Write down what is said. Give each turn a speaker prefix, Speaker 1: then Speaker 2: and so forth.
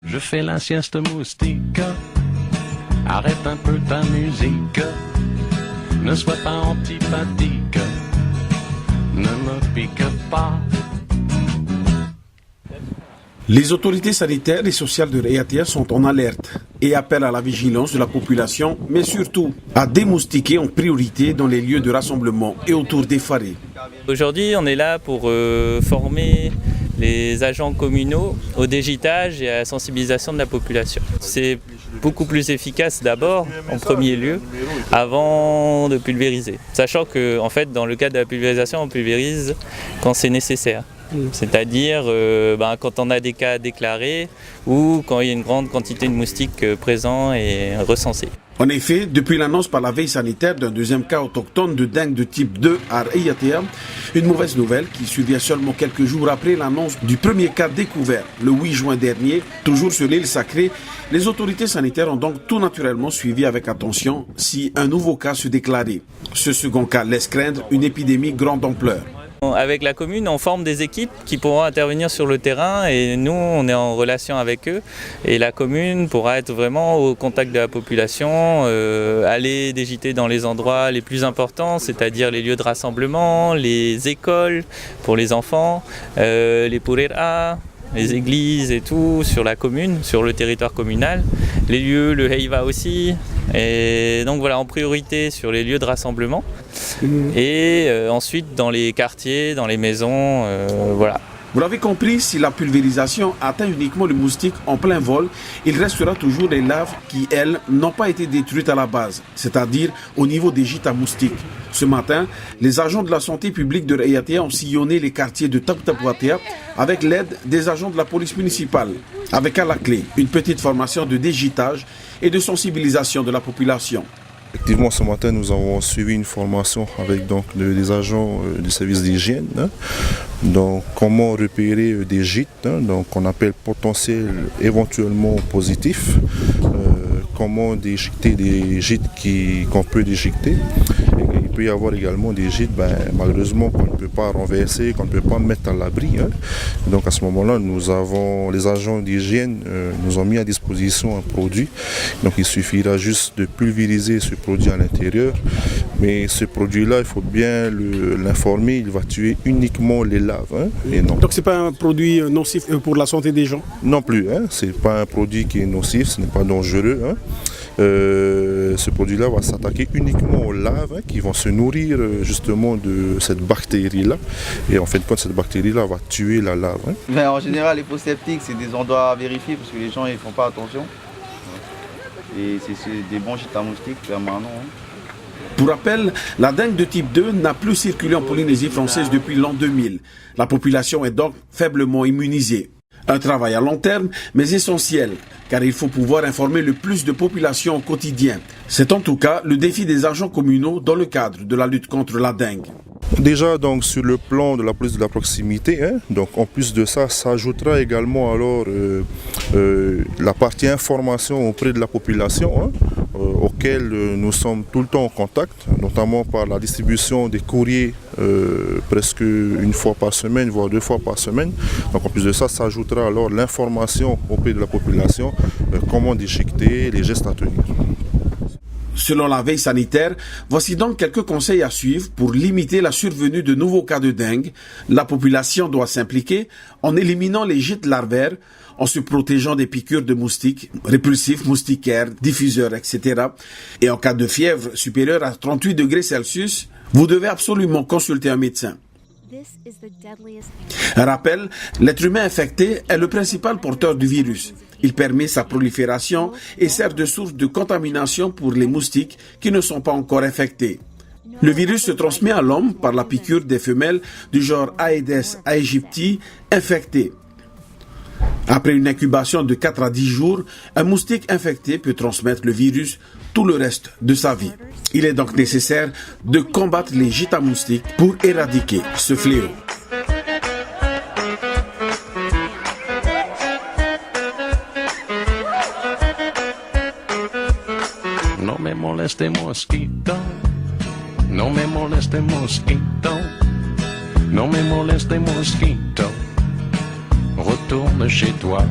Speaker 1: Je fais la sieste moustique, arrête un peu ta musique, ne sois pas antipathique, ne me pique pas.
Speaker 2: Les autorités sanitaires et sociales de Raiatea sont en alerte et appellent à la vigilance de la population, mais surtout à démoustiquer en priorité dans les lieux de rassemblement et autour des farés.
Speaker 3: Aujourd'hui, on est là pour former les agents communaux au dégitage et à la sensibilisation de la population. C'est beaucoup plus efficace d'abord, en premier lieu, avant de pulvériser. Sachant que, en fait, dans le cas de la pulvérisation, on pulvérise quand c'est nécessaire. C'est-à-dire quand on a des cas déclarés ou quand il y a une grande quantité de moustiques présents et recensés.
Speaker 2: En effet, depuis l'annonce par la veille sanitaire d'un deuxième cas autochtone de dengue de type 2 à Raiatea, une mauvaise nouvelle qui survient seulement quelques jours après l'annonce du premier cas découvert le 8 juin dernier, toujours sur l'île Sacrée, les autorités sanitaires ont donc tout naturellement suivi avec attention si un nouveau cas se déclarait. Ce second cas laisse craindre une épidémie grande ampleur.
Speaker 3: Avec la commune, on forme des équipes qui pourront intervenir sur le terrain et nous, on est en relation avec eux. Et la commune pourra être vraiment au contact de la population, aller dégiter dans les endroits les plus importants, c'est-à-dire les lieux de rassemblement, les écoles pour les enfants, les pureras, les églises et tout, sur la commune, sur le territoire communal, les lieux, le heiva aussi. Et donc voilà, en priorité sur les lieux de rassemblement et ensuite dans les quartiers, dans les maisons, voilà.
Speaker 2: Vous l'avez compris, si la pulvérisation atteint uniquement le moustique en plein vol, il restera toujours des larves qui, elles, n'ont pas été détruites à la base, c'est-à-dire au niveau des gîtes à moustiques. Ce matin, les agents de la santé publique de Raiatea ont sillonné les quartiers de Taputapuatea avec l'aide des agents de la police municipale, avec à la clé une petite formation de dégitage et de sensibilisation de la population.
Speaker 4: Effectivement, ce matin, nous avons suivi une formation avec donc des agents du service d'hygiène. Donc, comment repérer des gîtes, donc on appelle potentiels éventuellement positifs. Comment déjecter des gîtes qu'on peut déjecter. Il peut y avoir également des gîtes, malheureusement, qu'on ne peut pas renverser, qu'on ne peut pas mettre à l'abri. Donc à ce moment-là, les agents d'hygiène nous ont mis à disposition un produit. Donc il suffira juste de pulvériser ce produit à l'intérieur. Mais ce produit-là, il faut bien l'informer, il va tuer uniquement les larves. Et non.
Speaker 2: Donc ce n'est pas un produit nocif pour la santé des gens?
Speaker 4: Non plus, ce n'est pas un produit qui est nocif, ce n'est pas dangereux. Ce produit-là va s'attaquer uniquement aux larves qui vont se nourrir justement de cette bactérie-là. Et en fin de compte, cette bactérie-là va tuer la larve.
Speaker 5: En général, les fosses septiques, c'est des endroits à vérifier parce que les gens ne font pas attention. Et c'est des bons gîtes à moustiques permanents.
Speaker 2: Pour rappel, la dengue de type 2 n'a plus circulé en Polynésie française depuis l'an 2000. La population est donc faiblement immunisée. Un travail à long terme, mais essentiel, car il faut pouvoir informer le plus de population au quotidien. C'est en tout cas le défi des agents communaux dans le cadre de la lutte contre la dengue.
Speaker 4: Déjà donc sur le plan de la police de la proximité, donc en plus de ça, s'ajoutera également alors la partie information auprès de la population, auquel nous sommes tout le temps en contact, notamment par la distribution des courriers presque une fois par semaine, voire 2 fois par semaine. Donc en plus de ça, s'ajoutera alors l'information auprès de la population, comment déjecter, les gestes à tenir.
Speaker 2: Selon la veille sanitaire, voici donc quelques conseils à suivre pour limiter la survenue de nouveaux cas de dengue. La population doit s'impliquer en éliminant les gîtes larvaires, en se protégeant des piqûres de moustiques, répulsifs, moustiquaires, diffuseurs, etc. Et en cas de fièvre supérieure à 38 degrés Celsius, vous devez absolument consulter un médecin. Un rappel, l'être humain infecté est le principal porteur du virus. Il permet sa prolifération et sert de source de contamination pour les moustiques qui ne sont pas encore infectés. Le virus se transmet à l'homme par la piqûre des femelles du genre Aedes aegypti infectées. Après une incubation de 4 à 10 jours, un moustique infecté peut transmettre le virus tout le reste de sa vie. Il est donc nécessaire de combattre les gîtes à moustiques pour éradiquer ce fléau.
Speaker 1: No me moleste mosquito, no me moleste mosquito, no me moleste mosquito. Retourne chez toi.